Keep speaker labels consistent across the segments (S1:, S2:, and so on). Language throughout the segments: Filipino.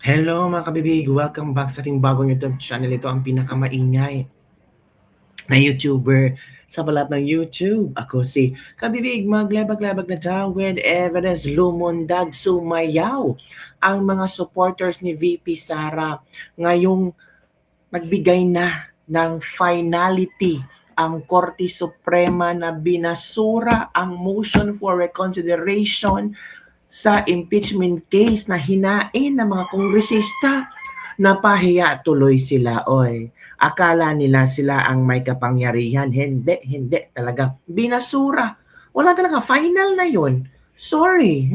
S1: Hello mga kabibig! Welcome back sa ating bagong YouTube channel. Ito ang pinakamaingay na YouTuber sa balat ng YouTube. Ako si Kabibig, maglabag-labag na daw with evidence, lumundag, sumayaw ang mga supporters ni VP Sara. Ngayong nagbigay na ng finality ang Korte Suprema na binasura ang motion for reconsideration sa impeachment case na hinain ng mga kongresista. Napahiya tuloy sila, oy. Akala nila sila ang may kapangyarihan. Hindi talaga. Binasura. Wala talaga. Final na yon. Sorry.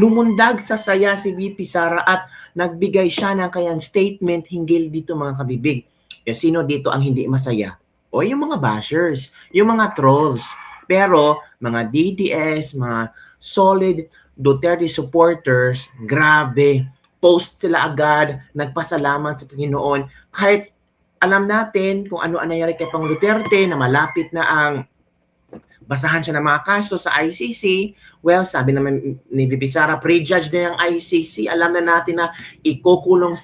S1: Lumundag sa saya si VP Sara at nagbigay siya ng kayang statement hinggil dito mga kabibig. Sino dito ang hindi masaya? O yung mga bashers, yung mga trolls. Pero mga DDS, mga solid Duterte supporters, grabe, post sila agad, nagpasalamat sa Panginoon. Kahit alam natin kung ano ang nangyari kay Pangulong Duterte na malapit na ang basahan siya ng mga kaso sa ICC. Well, sabi naman ni VP Sara, prejudge na yung ICC. Alam na natin na ikukulong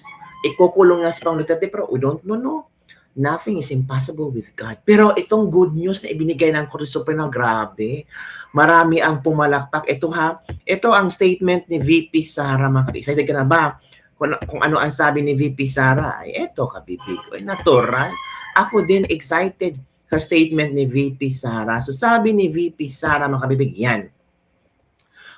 S1: na si Pangulong Duterte, pero we don't know. Nothing is impossible with God. Pero itong good news na ibinigay ng Korte Suprema, grabe. Marami ang pumalakpak. Ito ang statement ni VP Sara. Excited ka na ba? Kung ano ang sabi ni VP Sara, ay eto kabibig. Ay, natural. Ako din excited sa statement ni VP Sara. So sabi ni VP Sara, mga kabibig, yan.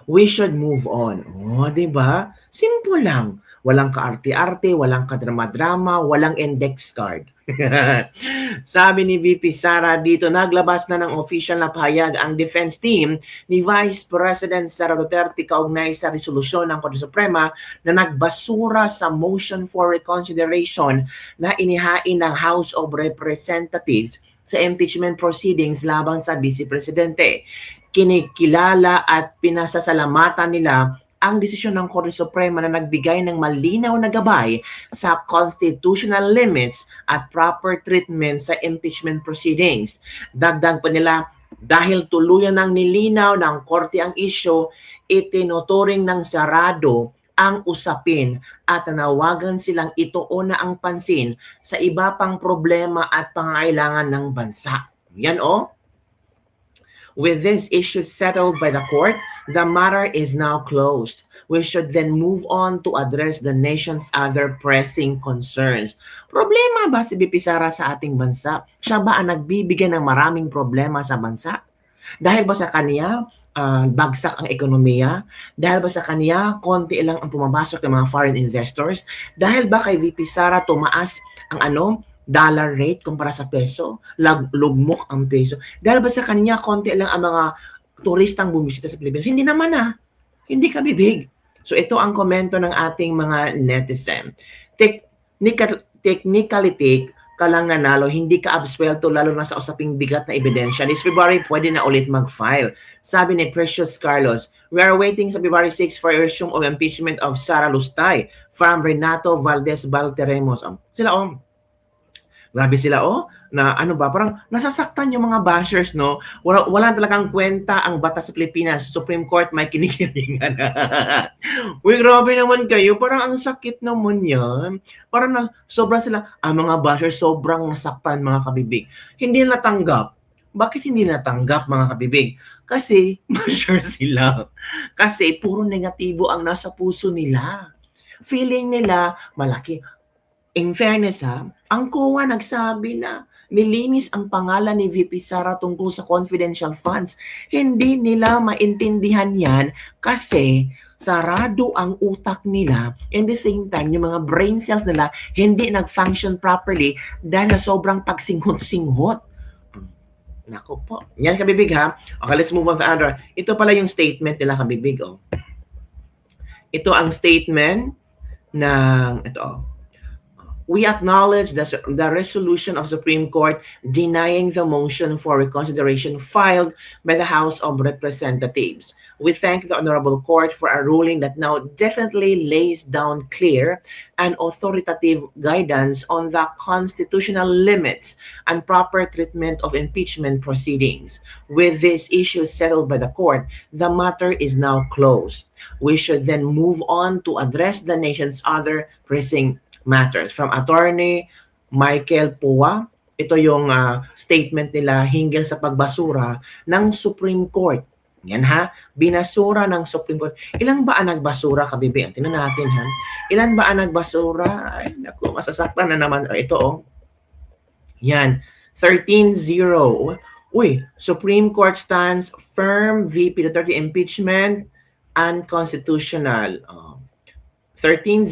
S1: We should move on. Oh, di ba? Simple lang. Walang kaarte-arte, walang kadrama-drama, walang index card. Sabi ni VP Sara dito, naglabas na ng official na pahayag ang defense team ni Vice President Sara Duterte kaugnay sa resolusyon ng Korte Suprema na nagbasura sa motion for reconsideration na inihain ng House of Representatives sa impeachment proceedings laban sa Vice Presidente. Kinikilala at pinasasalamatan nila ang desisyon ng Korte Suprema na nagbigay ng malinaw na gabay sa constitutional limits at proper treatment sa impeachment proceedings. Dagdag pa nila, dahil tuluyan ng nilinaw ng Korte ang isyu, itinuturing ng sarado ang usapin at nanawagan silang ituon na ang pansin sa iba pang problema at pangailangan ng bansa. Yan With this issue settled by the court, the matter is now closed. We should then move on to address the nation's other pressing concerns. Problema ba si VP Sara sa ating bansa? Siya ba ang nagbibigay ng maraming problema sa bansa? Dahil ba sa kanya, bagsak ang ekonomiya? Dahil ba sa kanya, konti lang ang pumapasok ng mga foreign investors? Dahil ba kay VP Sara tumaas ang dollar rate kumpara sa peso, lugmok ang peso. Dahil ba sa kanya konti lang ang mga turistang bumisita sa Pilipinas? Hindi naman Hindi ka bibig. So ito ang komento ng ating mga netizen. Technically ka lang nanalo, hindi ka absuelto lalo na sa usaping bigat na ebidensya. This February, pwede na ulit mag-file. Sabi ni Precious Carlos, we are waiting sa February 6 for a resume of impeachment of Sara Lustay from Renato Valdez Valteremos. Grabe sila na parang nasasaktan yung mga bashers, no? Wala talagang kwenta ang batas sa Pilipinas. Supreme Court may kinikilingan. Uy, grabe naman kayo. Parang ang sakit naman yan. Parang sobra sila, mga bashers sobrang nasaktan mga kabibig. Hindi natanggap. Bakit hindi natanggap mga kabibig? Kasi basher sila. Kasi puro negatibo ang nasa puso nila. Feeling nila malaki. In fairness ang COA nagsabi na nilinis ang pangalan ni VP Sara tungkol sa confidential funds. Hindi nila maintindihan yan kasi sarado ang utak nila. In the same time, yung mga brain cells nila hindi nag-function properly dahil sa sobrang pagsinghot-singhot. Nako po. Yan kabibig Okay, let's move on to other. Ito pala yung statement nila kabibig. Ito ang statement ng we acknowledge the resolution of Supreme Court denying the motion for reconsideration filed by the House of Representatives. We thank the Honorable Court for a ruling that now definitely lays down clear and authoritative guidance on the constitutional limits and proper treatment of impeachment proceedings. With this issue settled by the court, the matter is now closed. We should then move on to address the nation's other pressing matters. From Attorney Michael Pua, ito yung statement nila hinggil sa pagbasura ng Supreme Court. Yan ha, binasura ng Supreme Court. Ilan ba ang nagbasura, kabibi? Tingnan natin ha. Ilan ba ang nagbasura? Ay, naku, masasaktan na naman. Ito oh. Yan, 13-0. Uy, Supreme Court stands firm VP Duterte impeachment unconstitutional. 13-0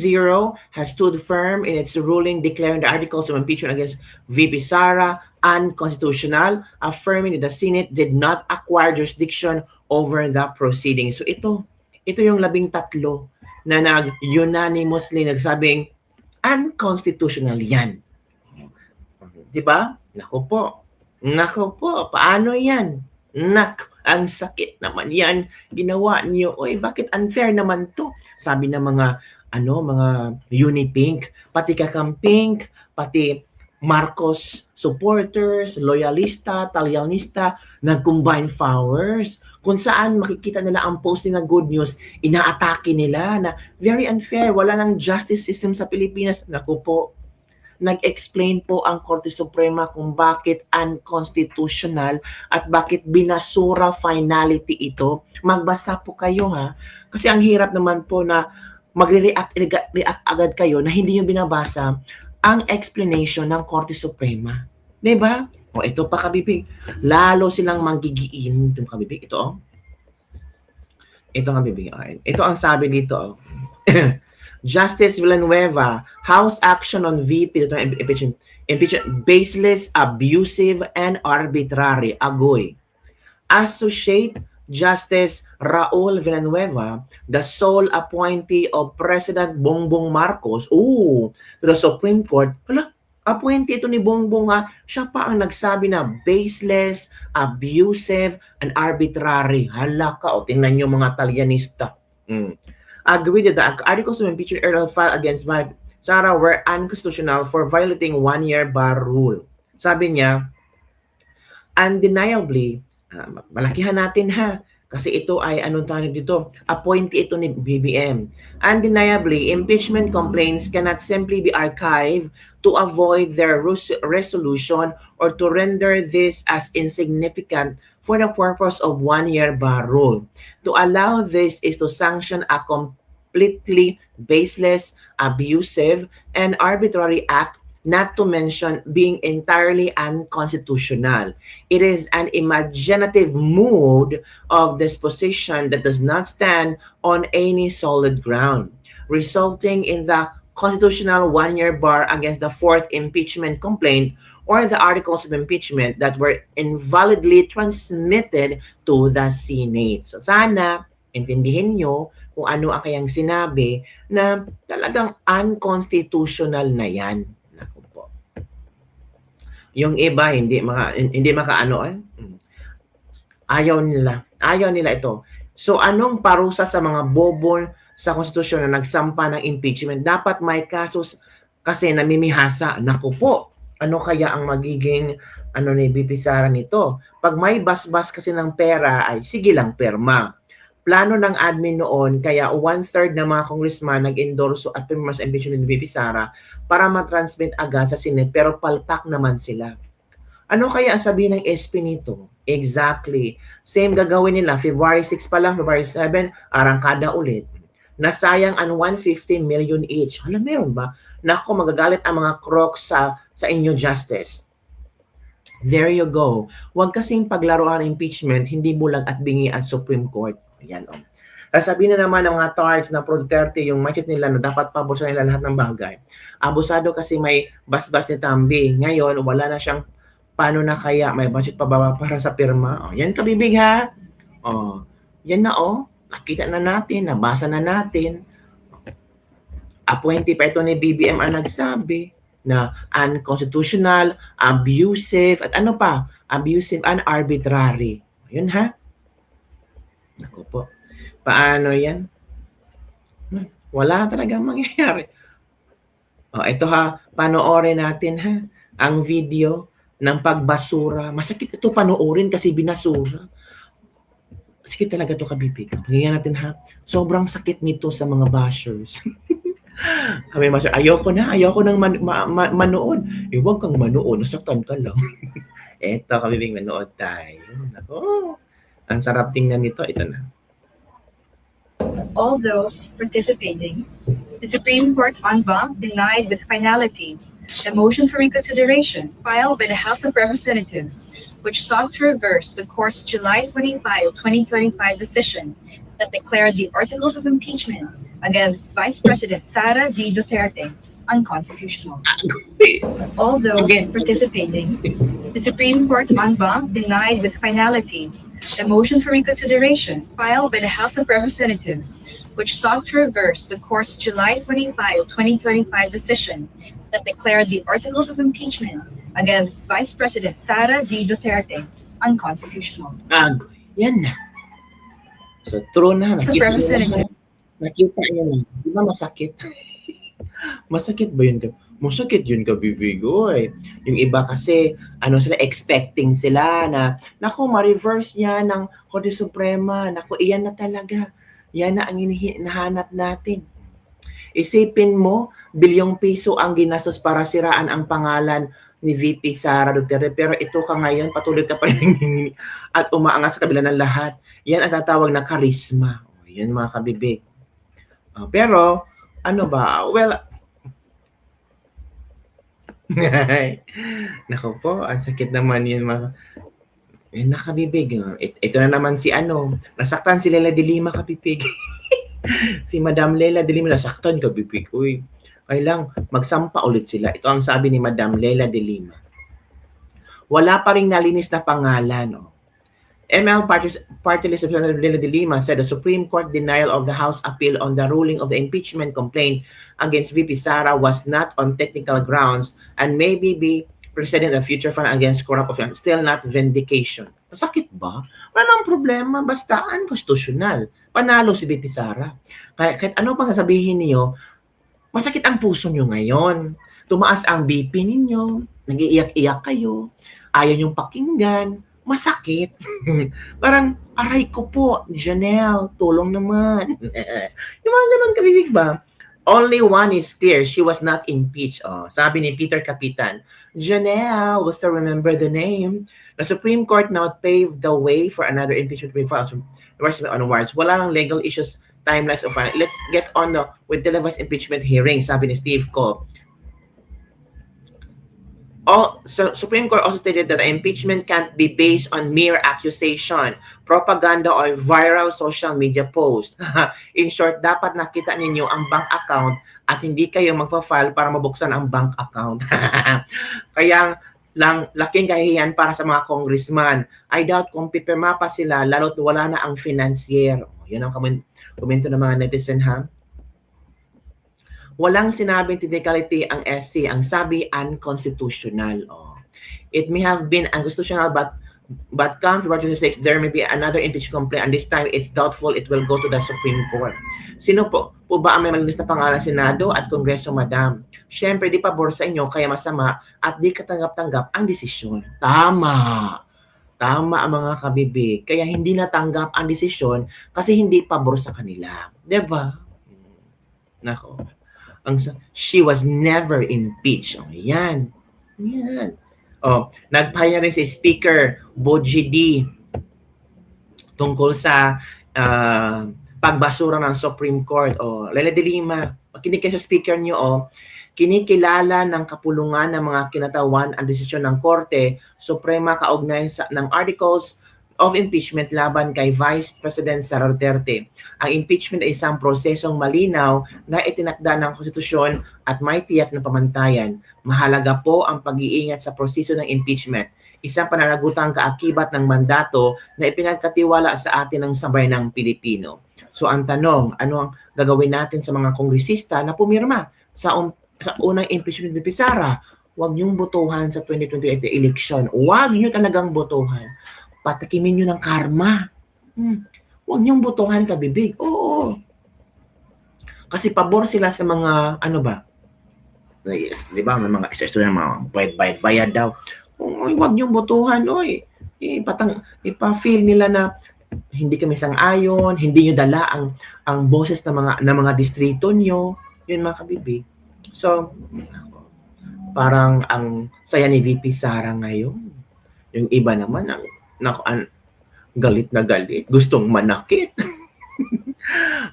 S1: has stood firm in its ruling declaring the articles of impeachment against VP Sara unconstitutional, affirming that the Senate did not acquire jurisdiction over the proceedings. So ito yung 13 na unanimously nagsabing unconstitutional yan. Diba? Naku po, paano yan? Ang sakit naman yan. Ginawa niyo. Oy, bakit unfair naman to? Sabi ng mga Unipink, pati Kakampink, pati Marcos supporters, loyalista, talyanista, nag-combine powers. Kung saan makikita nila ang posting ng good news, inaatake nila na very unfair, wala nang justice system sa Pilipinas. Naku po, nag-explain po ang Korte Suprema kung bakit unconstitutional at bakit binasura finality ito. Magbasa po kayo ha. Kasi ang hirap naman po na magre-react agad kayo na hindi nyo binabasa ang explanation ng Korte Suprema. Diba? O ito pa kabibig. Lalo silang manggigiin. Ito kabibig. Ito oh. Ito kabibig. Ito ang sabi dito oh. Justice Villanueva, House action on VP impeachment baseless, abusive, and arbitrary. Agoy. Associate Justice Raul Villanueva, the sole appointee of President Bongbong Marcos, to the Supreme Court. Hala, appointee ito ni Bongbong ha. Siya pa ang nagsabi na baseless, abusive, and arbitrary. Hala ka, o tingnan nyo mga Talyanista. Agreed that the articles of impeachment earlier filed against Sara were unconstitutional for violating one-year bar rule. Sabi niya, undeniably, malakihan natin ha, kasi ito ay anong tawag dito, appointee ito ni BBM. Undeniably, impeachment complaints cannot simply be archived to avoid their resolution or to render this as insignificant for the purpose of one-year bar rule. To allow this is to sanction a completely baseless, abusive, and arbitrary act, not to mention being entirely unconstitutional. It is an imaginative mood of disposition that does not stand on any solid ground, resulting in the constitutional one-year bar against the fourth impeachment complaint or the articles of impeachment that were invalidly transmitted to the Senate. So sana, intindihin nyo kung ano ang kayang sinabi na talagang unconstitutional na yan. Naku po. Yung iba, hindi makaano eh. Ayaw nila ito. So anong parusa sa mga bobo sa konstitusyon na nagsampa ng impeachment? Dapat may kasos kasi namimihasa. Naku po, ano kaya ang magiging ni VP Sara nito? Pag may basbas kasi ng pera ay sige lang perma. Plano ng admin noon kaya 1/3 ng mga congressman nag-endorso at pumirma sa impeachment ni VP Sara para matransmit agad sa Senate pero palpak naman sila. Ano kaya ang sabihin ng SP nito? Exactly. Same gagawin nila. February 6 pa lang, February 7, arangkada ulit. Nasayang ang 150 million each. Hala, meron ba? Nako, magagalit ang mga crocs sa inyo justice. There you go. Huwag kasing paglaruan ng impeachment, hindi bulag at bingi at Supreme Court. Ayan o. Sabihin na naman ng mga tards na pro Duterte yung mindset nila na dapat pabosa nila lahat ng bagay. Abusado kasi may basbas ni Tambi. Ngayon, wala na siyang paano na kaya may budget pa ba para sa pirma. O, yan kabibig ha. O, yan na o. Nakita na natin, nabasa na natin. Appointee pa ito ni BBM ang nagsabi na unconstitutional, abusive, at ano pa? Abusive and arbitrary. Yun ha. Naku po. Paano yan? Wala talagang mangyayari. O, ito ha. Panoorin natin ha. Ang video ng pagbasura. Masakit ito panoorin kasi binasura. Sige talaga 'to kabibig. Pakinggan natin ha. Sobrang sakit nito sa mga bashers. Sabi ng basher, ayoko nang manood. Eh, wag kang manood, nasaktan ka lang. Eto kabibig, manood tayo. Naku, ang sarap tingnan nito. Ito na.
S2: All those participating, the Supreme Court en banc denied with finality the motion for reconsideration filed by the House of Representatives, which sought to reverse the court's July 25, 2025 decision that declared the articles of impeachment against Vice President Sara Z. Duterte unconstitutional. All those participating, the Supreme Court en banc denied with finality the motion for reconsideration filed by the House of Representatives, which sought to reverse the court's July 25, 2025 decision that declared the articles of impeachment against Vice President Sara Z. Duterte unconstitutional.
S1: Agoy. Yan na. So, true na. Nakita niyo na. Di ba masakit? Masakit ba yun? Masakit yun kabibigoy. Yung iba kasi, sila, expecting sila na, naku, ma-reverse niya ng Korte Suprema. Naku, iyan na talaga. Yan na ang hinahanap natin. Isipin mo, bilyong piso ang ginastos para siraan ang pangalan ni VP Sara Duterte. Pero ito ka ngayon, patuloy ka pa rin at umaangat sa kabila ng lahat. Yan ang tatawag na karisma. Yan mga kabibig. Pero, ano ba? Well, naku po, ang sakit naman yun mga nakabibig. Ito na naman si nasaktan si Leila de Lima kabibig. Si Madam Leila de Lima nasaktan kabibig. Uy, kailang magsampa ulit sila. Ito ang sabi ni Madam Leila de Lima. Wala pa ring nalinis na pangalan. ML Party List Representative Leila de Lima said the Supreme Court denial of the House appeal on the ruling of the impeachment complaint against VP Sara was not on technical grounds and maybe be precedent of future fund against corrupt officials, still not vindication. Masakit ba? Wala nang problema, basta unconstitutional. Panalo si VP Sara. Kahit ano pang sasabihin niyo, masakit ang puso niyo ngayon. Tumaas ang BP ninyo, nag-iiyak-iyak kayo, ayaw niyong pakinggan, masakit. Parang, aray ko po, Janelle, tulong naman. Yung mga ganun kabibig ba? Only one is clear, she was not impeached. Sabi ni Peter Capitan, Janelle, will still remember the name. The Supreme Court now paved the way for another impeachment filed onwards. Wala nang legal issues, timelines of let's get on with televised impeachment hearing, sabi ni Steve Ko. Supreme Court also stated that the impeachment can't be based on mere accusation, propaganda, or viral social media post. In short, dapat nakita ninyo ang bank account at hindi kayo magpa-file para mabuksan ang bank account. Kaya lang laking kahihiyan para sa mga congressman. I doubt kung pipirma pa sila, lalo't wala na ang financier. Yan ang komento ng mga netizen ha. Walang sinabing technicality ang SC. Ang sabi, unconstitutional. It may have been unconstitutional, but come February 26, there may be another impeachment complaint, and this time it's doubtful it will go to the Supreme Court. Sino po ba ang may malinis na pangalan Senado at Kongreso, Madam? Siyempre, di pabor sa inyo, kaya masama at di katanggap-tanggap ang desisyon. Tama ang mga kabibig. Kaya hindi natanggap ang desisyon kasi hindi pabor sa kanila. Diba? Nako. She was never impeached. Yan. Nagpahaya rin si Speaker Boji D tungkol sa pagbasura ng Supreme Court. Leila de Lima, makinig kayo sa speaker niyo. Kinikilala ng kapulungan ng mga kinatawan ang desisyon ng Korte Suprema kaugnay ng Articles of Impeachment laban kay Vice President Sara Duterte. Ang impeachment ay isang prosesong malinaw na itinakda ng konstitusyon at may tiyak na pamantayan. Mahalaga po ang pag-iingat sa proseso ng impeachment. Isang pananagutang kaakibat ng mandato na ipinagkatiwala sa atin ng sambayanang Pilipino. So ang tanong, ano ang gagawin natin sa mga kongresista na pumirma sa unang impeachment ni Sara? Huwag niyong botohan sa 2028 election. Huwag niyo talagang botohan. Patikimin nyo ng karma. Huwag niyong botohan kabibig. Oo. Kasi pabor sila sa mga, yes, di ba? May mga istorya, mga bayad daw. Huwag niyong botohan, ipa-feel nila na hindi kami sang-ayon, hindi nyo dala ang boses ng mga distrito nyo. Yun mga kabibig. So, parang ang saya ni VP Sara ngayon. Yung iba naman, galit na galit, gustong manakit.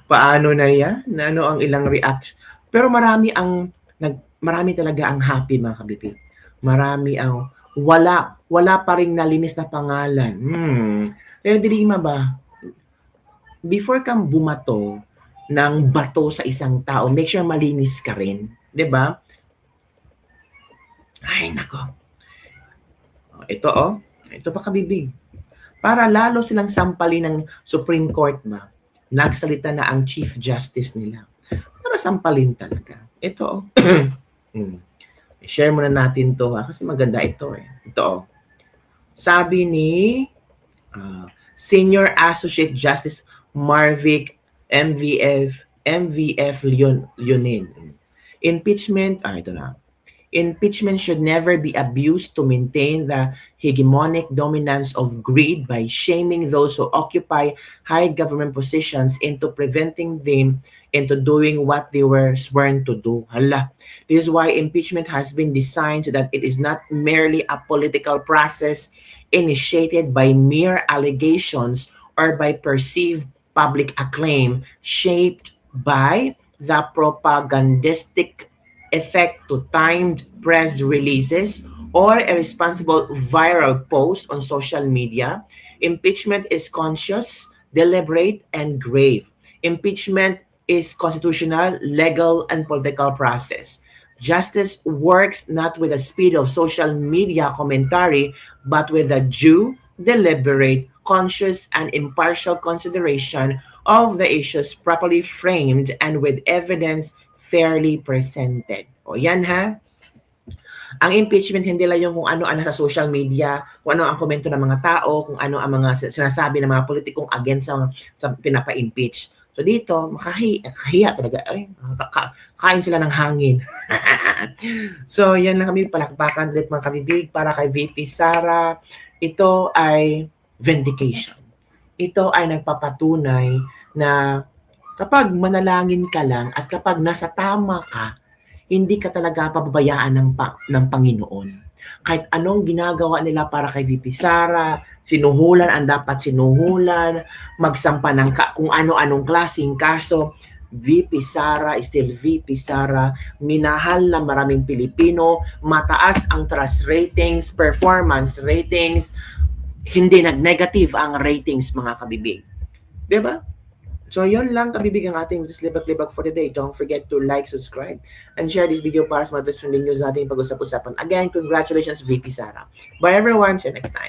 S1: Paano na yan? Ano ang ilang reaction? Pero marami talaga ang happy mga kabibig. Marami ang wala pa ring nalinis na pangalan. Pero dilima ba? Before kang bumato ng bato sa isang tao, make sure malinis ka rin. 'Di ba? Ay, nako. Ito pa kabibig. Para lalo silang sampalin ng Supreme Court ba, nagsalita na ang Chief Justice nila. Para sampalin talaga. Ito, share muna natin to kasi maganda ito eh. Ito, sabi ni Senior Associate Justice Marvick MVF Leonin. Impeachment, ito na. Impeachment should never be abused to maintain the hegemonic dominance of greed by shaming those who occupy high government positions into preventing them into doing what they were sworn to do. Hala. This is why impeachment has been designed so that it is not merely a political process initiated by mere allegations or by perceived public acclaim shaped by the propagandistic effect to timed press releases or a responsible viral post on social media. Impeachment is conscious, deliberate, and grave. Impeachment is constitutional, legal, and political process. Justice works not with the speed of social media commentary, but with a due, deliberate, conscious, and impartial consideration of the issues properly framed and with evidence fairly presented. O yan ha. Ang impeachment hindi lang yung kung ano sa social media, kung ano ang komento ng mga tao, kung ano ang mga sinasabi ng mga politikong against sa pinapa-impeach. So dito, makahiya talaga. Ay, kain sila ng hangin. So yan lang kami, palakpakan ulit mga kabibig para kay VP Sara. Ito ay vindication. Ito ay nagpapatunay na kapag manalangin ka lang at kapag nasa tama ka, hindi ka talaga pababayaan ng Panginoon. Kahit anong ginagawa nila para kay VP Sara, sinuhulan ang dapat sinuhulan, magsampa ng kung ano-anong klaseng kaso, VP Sara is still VP Sara, minahal ng maraming Pilipino, mataas ang trust ratings, performance ratings, hindi nag-negative ang ratings mga kabibig. Diba? So, yun lang kabibig ang ating libag-libag for today. Don't forget to like, subscribe, and share this video para sa mga best friendly news natin pag-usap-usapan. Again, congratulations VP Sara. Bye everyone. See you next time.